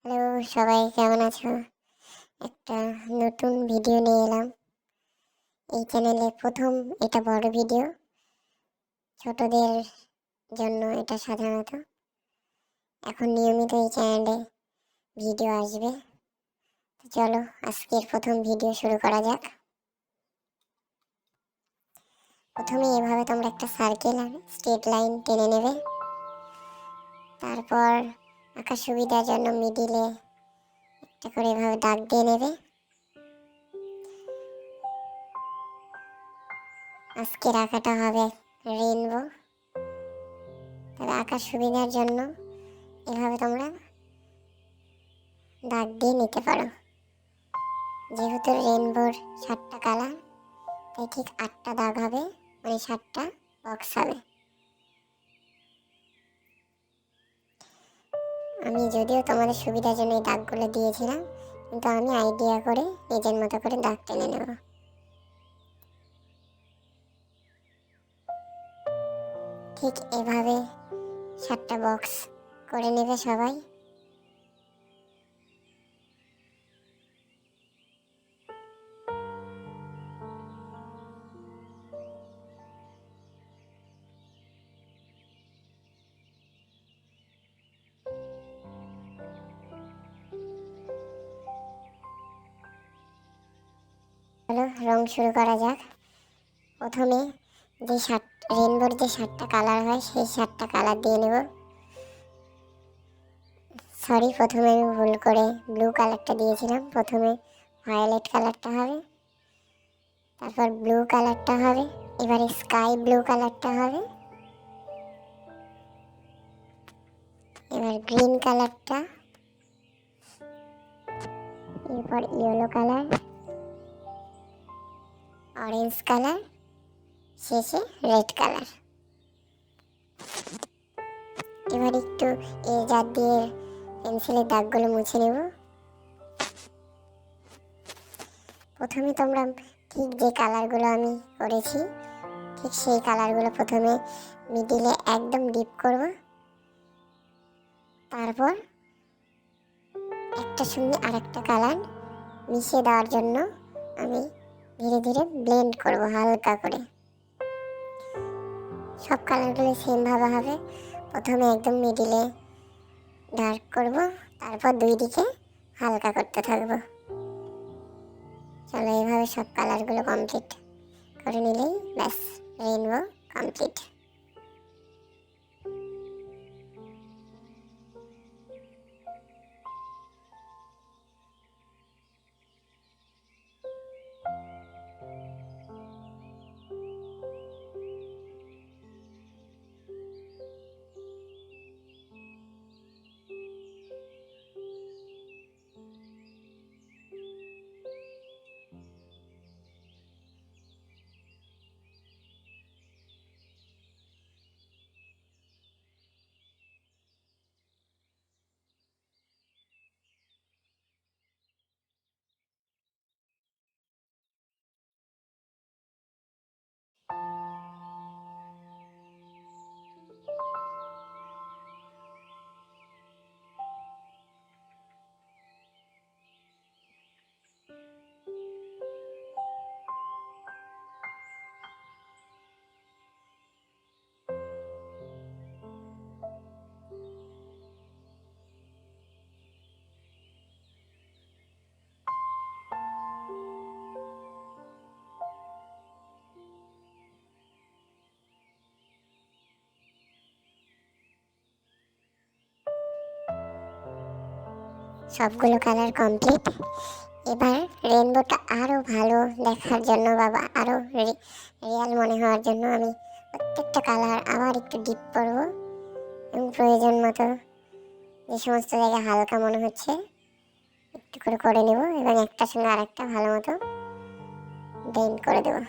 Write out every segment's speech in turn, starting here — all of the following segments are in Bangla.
হ্যালো, সবাই কেমন আছো? একটা নতুন ভিডিও নিয়ে এলাম। এই চ্যানেলে প্রথম, এটা বড় ভিডিও। ছোটদের জন্য এটা সাধারণত। এখন নিয়মিত এই চ্যানেলে ভিডিও আসবে। তো চলো আজকের প্রথম ভিডিও শুরু করা যাক। প্রথমে এভাবে তোমরা একটা সার্কেল আর স্ট্রেট লাইন টেনে নেবে। তারপর আঁকার সুবিধার জন্য মিডিলে একটা করে এভাবে দাগ দিয়ে নেবে। আজকের আঁকাটা হবে রেইনবো। তবে আঁকার সুবিধার জন্য এভাবে তোমরা দাগ দিয়ে নিতে পারো। যেহেতু রেইনবোর 7টা কালার, তাই ঠিক 8টা দাগ হবে, মানে 7টা বক্স হবে। আমি যদিও তোমাদের সুবিধার জন্য এই দাগগুলো দিয়েছিলাম, কিন্তু আমি আইডিয়া করে নিজের মতো করে দাগ টেনে নেব। ঠিক এভাবে 7টা বক্স করে নেবে সবাই। চলো রং শুরু করা যাক। প্রথমে যে রেইনবোর যে 7টা কালার হয়, সেই 7টা কালার দিয়ে নেব। সরি, প্রথমে আমি ভুল করে ব্লু কালারটা দিয়েছিলাম। প্রথমে ভায়োলেট কালারটা হবে, তারপর ব্লু কালারটা হবে, এবারে স্কাই ব্লু কালারটা হবে, এবার গ্রিন কালারটা, এরপর ইয়েলো কালার, অরেঞ্জ কালার, শেষে রেড কালার। এবার একটু এজার দিয়ে পেন্সিলের দাগগুলো মুছে নেব। প্রথমে তোমরা ঠিক যে কালারগুলো আমি করেছি, ঠিক সেই কালারগুলো প্রথমে মিডিলে একদম ডিপ করব। তারপর একটা সঙ্গে আরেকটা কালার মিশিয়ে দেওয়ার জন্য আমি ধীরে ধীরে ব্লেন্ড করব হালকা করে। সব কালারগুলো সেমভাবে হবে। প্রথমে একদম মিডিলে ডার্ক করব, তারপর দুই দিকে হালকা করতে থাকব। চলো এইভাবে সব কালারগুলো কমপ্লিট করে নিলেই ব্যাস, রেইনবো কমপ্লিট। সবগুলো কালার কমপ্লিট। এবার রেইনবোটা আরও ভালো দেখার জন্য বা আরও রিয়াল মনে হওয়ার জন্য আমি প্রত্যেকটা কালার আবার একটু ডিপ করব এবং প্রয়োজন মতো যে সমস্ত জায়গায় হালকা মনে হচ্ছে একটু করে করে নেব এবং একটার সঙ্গে আরেকটা ভালো মতো ব্লেন্ড করে দেবো।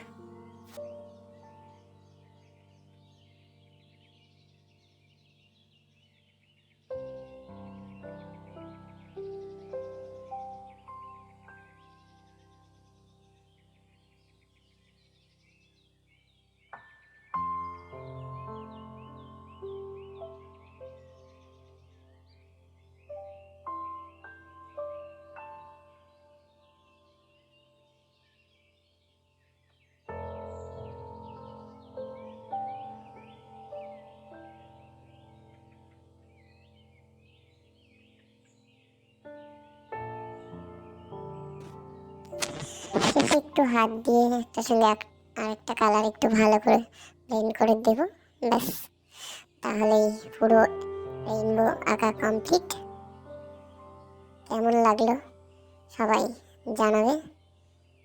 শেষে একটু হাত দিয়ে একটার সঙ্গে আরেকটা কালার একটু ভালো করে ব্লেন্ড করে দেব। ব্যাস, তাহলেই পুরো রেইনবো আঁকা কমপ্লিট। কেমন লাগলো সবাই জানাবে,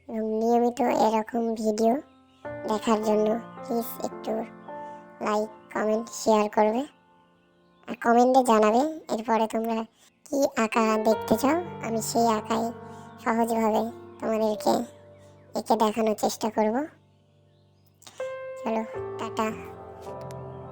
এবং নিয়মিত এরকম ভিডিও দেখার জন্য প্লিজ একটু লাইক, কমেন্ট, শেয়ার করবে। আর কমেন্টে জানাবে এরপরে তোমরা কি আঁকা দেখতে চাও, আমি সেই আঁকাই সহজভাবে তোমাদেরকে এঁকে দেখানোর চেষ্টা করব। চলো, টাটা।